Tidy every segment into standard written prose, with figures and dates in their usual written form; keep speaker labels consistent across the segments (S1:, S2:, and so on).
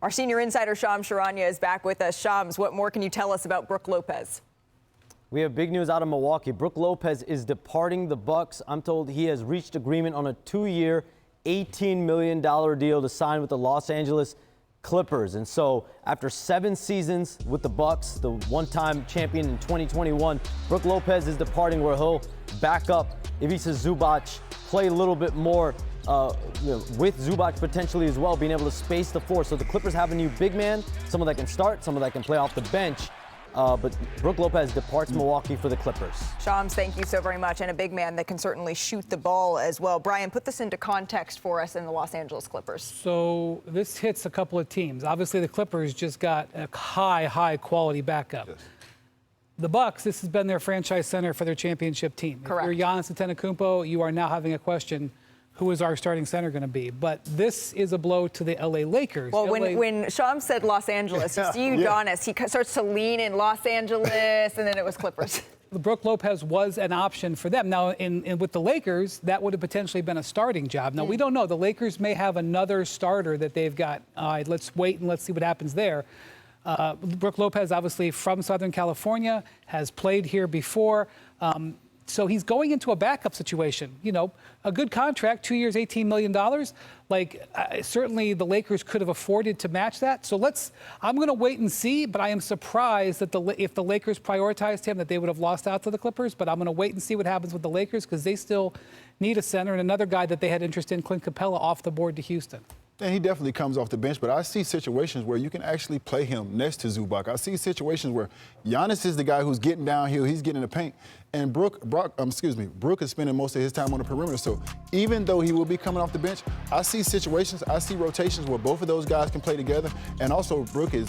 S1: Our senior insider, Charania, is back with us. Shams, what more can you tell us about Brook Lopez?
S2: We have big news out of Milwaukee. Brook Lopez is departing the Bucks. I'm told he has reached agreement on a 2-year, $18 million deal to sign with the Los Angeles Clippers. And so after 7 seasons with the Bucks, the one-time champion in 2021, Brook Lopez is departing where he'll back up Ivica Zubac, play a little bit more with Zubac potentially as well, being able to space the floor. So the Clippers have a new big man, someone that can start, someone that can play off the bench. But Brook Lopez departs Milwaukee for the Clippers.
S1: Shams, thank you so very much. And a big man that can certainly shoot the ball as well. Brian, put this into context for us in the Los Angeles Clippers.
S3: So this hits a couple of teams. Obviously, the Clippers just got a high quality backup. Yes. The Bucks, this has been their franchise center for their championship team.
S1: Correct.
S3: If you're Giannis Antetokounmpo, you are now having a question, who is our starting center going to be? But this is a blow to the LA Lakers.
S1: Well, when Shams said Los Angeles, you see Udonis, he starts to lean in Los Angeles, and then it was Clippers.
S3: Brook Lopez was an option for them. Now, with the Lakers, that would have potentially been a starting job. Now, we don't know. The Lakers may have another starter that they've got. Let's wait and let's see what happens there. Brook Lopez, obviously from Southern California, has played here before. So he's going into a backup situation. You know, a good contract, 2 years, $18 million. Certainly the Lakers could have afforded to match that. So I'm going to wait and see, but I am surprised that if the Lakers prioritized him, that they would have lost out to the Clippers. But I'm going to wait and see what happens with the Lakers because they still need a center. And another guy that they had interest in, Clint Capella, off the board to Houston.
S4: And he definitely comes off the bench, but I see situations where you can actually play him next to Zubac. I see situations where Giannis is the guy who's getting downhill, he's getting in the paint, and Brook is spending most of his time on the perimeter. So even though he will be coming off the bench, I see situations, I see rotations where both of those guys can play together, and also Brook is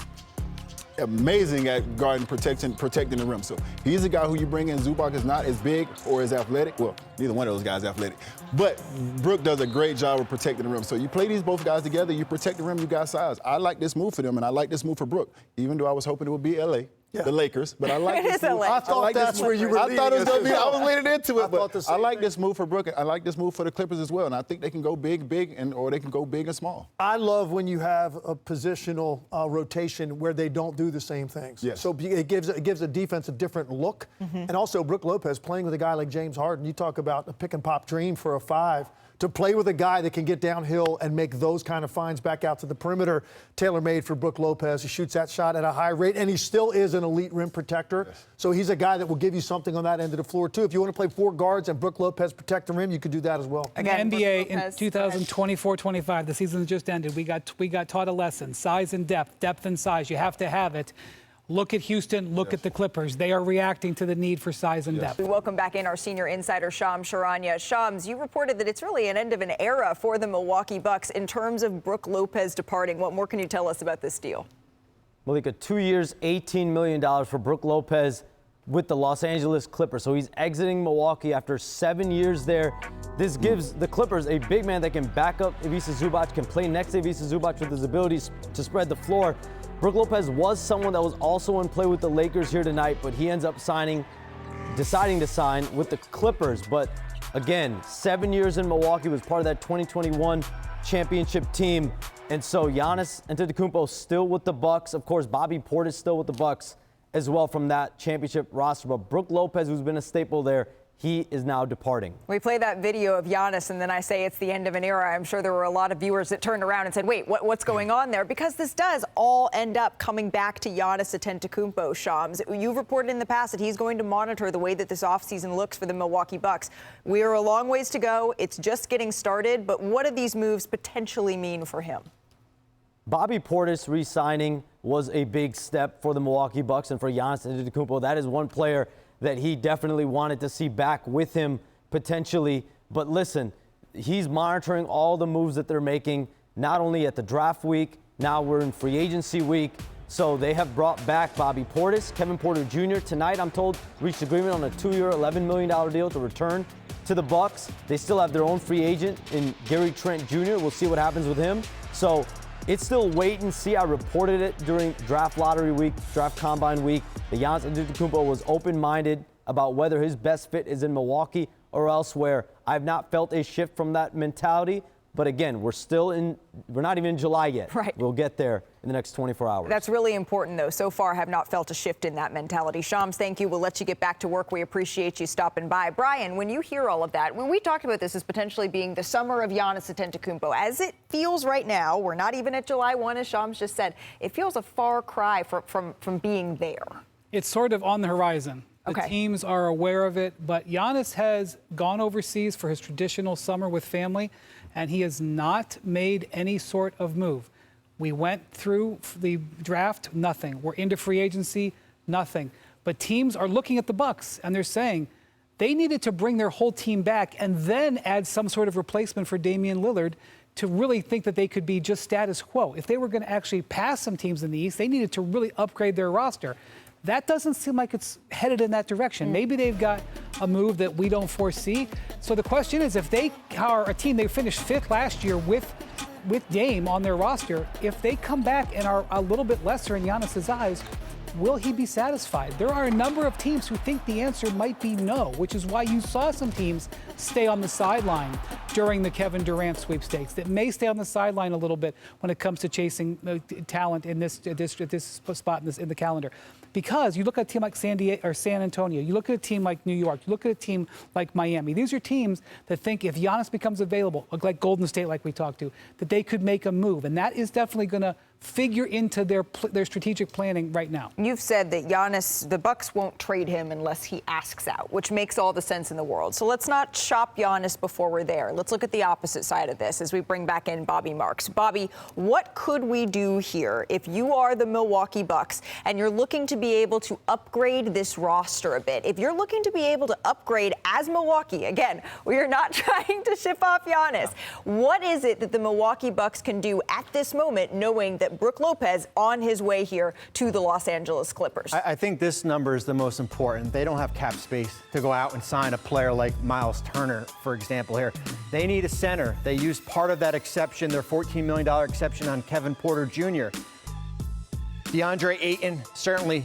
S4: amazing at guarding, protecting the rim. So he's a guy who you bring in. Zubac is not as big or as athletic. Well, neither one of those guys is athletic. But Brook does a great job of protecting the rim. So you play these both guys together, you protect the rim, you got size. I like this move for them, and I like this move for Brook, even though I was hoping it would be LA. Yeah. The Lakers, but I like this move.
S1: I
S4: thought
S5: that's where you were leading.
S4: I thought it was going to be. I was leading into it, but I like this move for Brook. I like this move for the Clippers as well, and I think they can go big, or they can go big and small.
S5: I love when you have a positional rotation where they don't do the same things.
S4: Yes.
S5: So it gives a defense a different look, and also Brook Lopez playing with a guy like James Harden. You talk about a pick and pop dream for a 5. To play with a guy that can get downhill and make those kind of finds back out to the perimeter, tailor-made for Brook Lopez. He shoots that shot at a high rate, and he still is an elite rim protector. Yes. So he's a guy that will give you something on that end of the floor, too. If you want to play 4 guards and Brook Lopez protect the rim, you could do that as well.
S3: Again, NBA in 2024-25, the season just ended, we got taught a lesson. Size and depth and size. You have to have it. Look at Houston, look at the Clippers. They are reacting to the need for size and depth.
S1: We welcome back in our senior insider, Charania. Shams, you reported that it's really an end of an era for the Milwaukee Bucks in terms of Brook Lopez departing. What more can you tell us about this deal?
S2: Malika, 2 years, $18 million for Brook Lopez with the Los Angeles Clippers. So he's exiting Milwaukee after 7 years there. This gives the Clippers a big man that can back up Ivica Zubac, can play next to Ivica Zubac with his abilities to spread the floor. Brook Lopez was someone that was also in play with the Lakers here tonight, but he ends up deciding to sign with the Clippers. But again, 7 years in Milwaukee, was part of that 2021 championship team. And so Giannis Antetokounmpo still with the Bucks. Of course, Bobby Portis still with the Bucks as well from that championship roster. But Brook Lopez, who's been a staple there, he is now departing.
S1: We play that video of Giannis, and then I say it's the end of an era. I'm sure there were a lot of viewers that turned around and said, wait, what's going on there? Because this does all end up coming back to Giannis Antetokounmpo, Shams. You've reported in the past that he's going to monitor the way that this offseason looks for the Milwaukee Bucks. We are a long ways to go. It's just getting started. But what do these moves potentially mean for him?
S2: Bobby Portis re-signing was a big step for the Milwaukee Bucks and for Giannis Antetokounmpo. That is one player that he definitely wanted to see back with him potentially. But listen, he's monitoring all the moves that they're making, not only at the draft week, now we're in free agency week. So they have brought back Bobby Portis, Kevin Porter Jr. Tonight, I'm told, reached agreement on a 2-year, $11 million deal to return to the Bucks. They still have their own free agent in Gary Trent Jr. We'll see what happens with him. So it's still wait and see. I reported it during draft lottery week, draft combine week. The Giannis Antetokounmpo was open-minded about whether his best fit is in Milwaukee or elsewhere. I've not felt a shift from that mentality, But again, we're not even in July yet.
S1: Right.
S2: We'll get there in the next 24 hours.
S1: That's really important, though. So far, have not felt a shift in that mentality. Shams, thank you. We'll let you get back to work. We appreciate you stopping by. Brian, when you hear all of that, when we talked about this as potentially being the summer of Giannis Antetokounmpo, as it feels right now, we're not even at July 1, as Shams just said, it feels a far cry from being there.
S3: It's sort of on the horizon. The teams are aware of it, but Giannis has gone overseas for his traditional summer with family, and he has not made any sort of move. We went through the draft, nothing. We're into free agency, nothing. But teams are looking at the Bucks, and they're saying they needed to bring their whole team back and then add some sort of replacement for Damian Lillard to really think that they could be just status quo. If they were going to actually pass some teams in the East, they needed to really upgrade their roster. That doesn't seem like it's headed in that direction. Maybe they've got a move that we don't foresee. So the question is, if they are a team, they finished 5th last year with Dame on their roster, if they come back and are a little bit lesser in Giannis's eyes, will he be satisfied? There are a number of teams who think the answer might be no, which is why you saw some teams stay on the sideline during the Kevin Durant sweepstakes, that may stay on the sideline a little bit when it comes to chasing talent in this spot in the calendar. Because you look at a team like San Antonio, you look at a team like New York, you look at a team like Miami. These are teams that think if Giannis becomes available, like Golden State, like we talked to, that they could make a move. And that is definitely going to figure into their strategic planning right now.
S1: You've said that Giannis, the Bucks won't trade him unless he asks out, which makes all the sense in the world. So let's not shop Giannis before we're there. Let's look at the opposite side of this as we bring back in Bobby Marks. Bobby, what could we do here if you are the Milwaukee Bucks and you're looking to be able to upgrade this roster a bit? If you're looking to be able to upgrade as Milwaukee, again, we are not trying to ship off Giannis. What is it that the Milwaukee Bucks can do at this moment, knowing that Brook Lopez on his way here to the Los Angeles Clippers?
S6: I think this number is the most important. They don't have cap space to go out and sign a player like Miles Turner, for example, here. They need a center. They used part of that exception, their $14 million exception, on Kevin Porter Jr. DeAndre Ayton certainly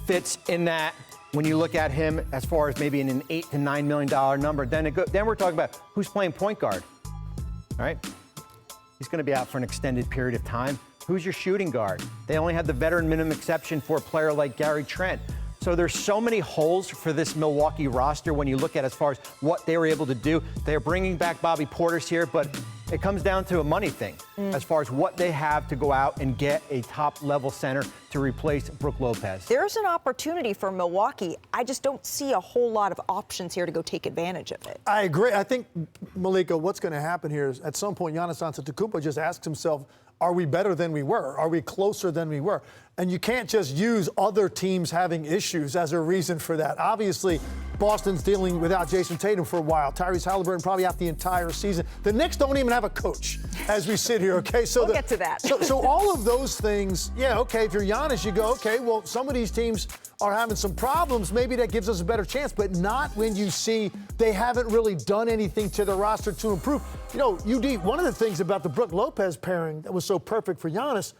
S6: fits in that when you look at him as far as maybe in an $8 to $9 million number. Then we're talking about who's playing point guard, all right? He's going to be out for an extended period of time. Who's your shooting guard? They only had the veteran minimum exception for a player like Gary Trent. So there's so many holes for this Milwaukee roster when you look at as far as what they were able to do. They're bringing back Bobby Portis here, but it comes down to a money thing as far as what they have to go out and get a top-level center to replace Brook Lopez.
S1: There's an opportunity for Milwaukee. I just don't see a whole lot of options here to go take advantage of it.
S5: I agree. I think, Malika, what's going to happen here is at some point Giannis Antetokounmpo just asks himself, are we better than we were? Are we closer than we were? And you can't just use other teams having issues as a reason for that. Obviously, Boston's dealing without Jason Tatum for a while. Tyrese Halliburton probably out the entire season. The Knicks don't even have a coach as we sit here, okay? So
S1: we'll get to that.
S5: So all of those things, yeah, okay, if you're Giannis, you go, okay, well, some of these teams are having some problems. Maybe that gives us a better chance, but not when you see they haven't really done anything to the roster to improve. You know, UD, one of the things about the Brook Lopez pairing that was so perfect for Giannis,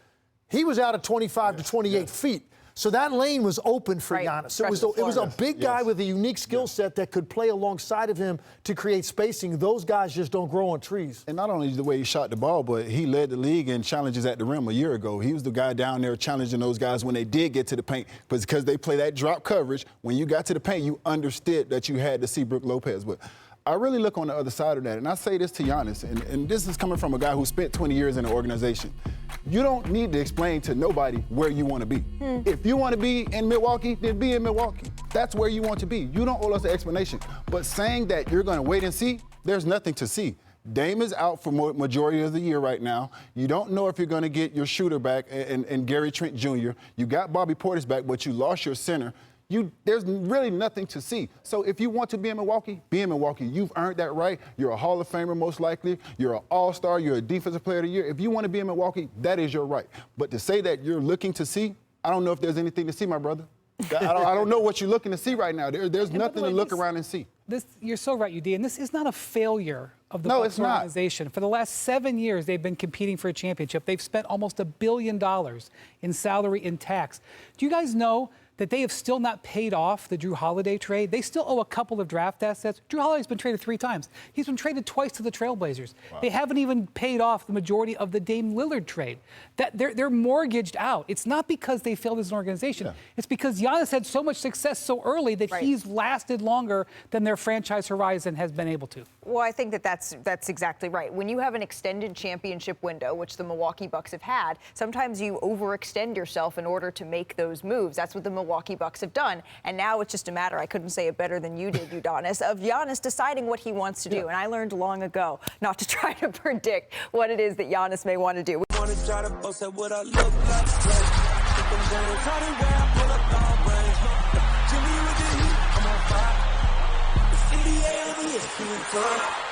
S5: he was out at 25 to 28 feet. So that lane was open for Giannis. So it was a big guy with a unique skill set that could play alongside of him to create spacing. Those guys just don't grow on trees.
S4: And not only the way he shot the ball, but he led the league in challenges at the rim a year ago. He was the guy down there challenging those guys when they did get to the paint. Because they play that drop coverage, when you got to the paint, you understood that you had to see Brook Lopez. But I really look on the other side of that, and I say this to Giannis, and this is coming from a guy who spent 20 years in the organization. You don't need to explain to nobody where you want to be. If you want to be in Milwaukee, then be in Milwaukee. That's where you want to be. You don't owe us an explanation. But saying that you're going to wait and see, there's nothing to see. Dame is out for majority of the year right now. You don't know if you're going to get your shooter back and Gary Trent Jr. You got Bobby Portis back, but you lost your center. There's really nothing to see. So if you want to be in Milwaukee, be in Milwaukee. You've earned that right. You're a Hall of Famer most likely. You're an all-star. You're a Defensive Player of the Year. If you want to be in Milwaukee, that is your right. But to say that you're looking to see, I don't know if there's anything to see, my brother. I don't know what you're looking to see right now. There's nothing to look around and see.
S3: You're so right, UD, and this is not a failure of the Bucks organization. For the last 7 years, they've been competing for a championship. They've spent almost $1 billion in salary and tax. Do you guys know that they have still not paid off the Drew Holiday trade. They still owe a couple of draft assets. Drew Holiday's been traded 3 times. He's been traded twice to the Trailblazers. Wow. They haven't even paid off the majority of the Dame Lillard trade. That they're mortgaged out. It's not because they failed as an organization. Yeah. It's because Giannis had so much success so early that he's lasted longer than their franchise horizon has been able to.
S1: Well, I think that's exactly right. When you have an extended championship window, which the Milwaukee Bucks have had, sometimes you overextend yourself in order to make those moves. That's what the Milwaukee Bucks have done. And now it's just a matter, I couldn't say it better than you did, Udonis, of Giannis deciding what he wants to do. And I learned long ago not to try to predict what it is that Giannis may want to do.
S7: NBA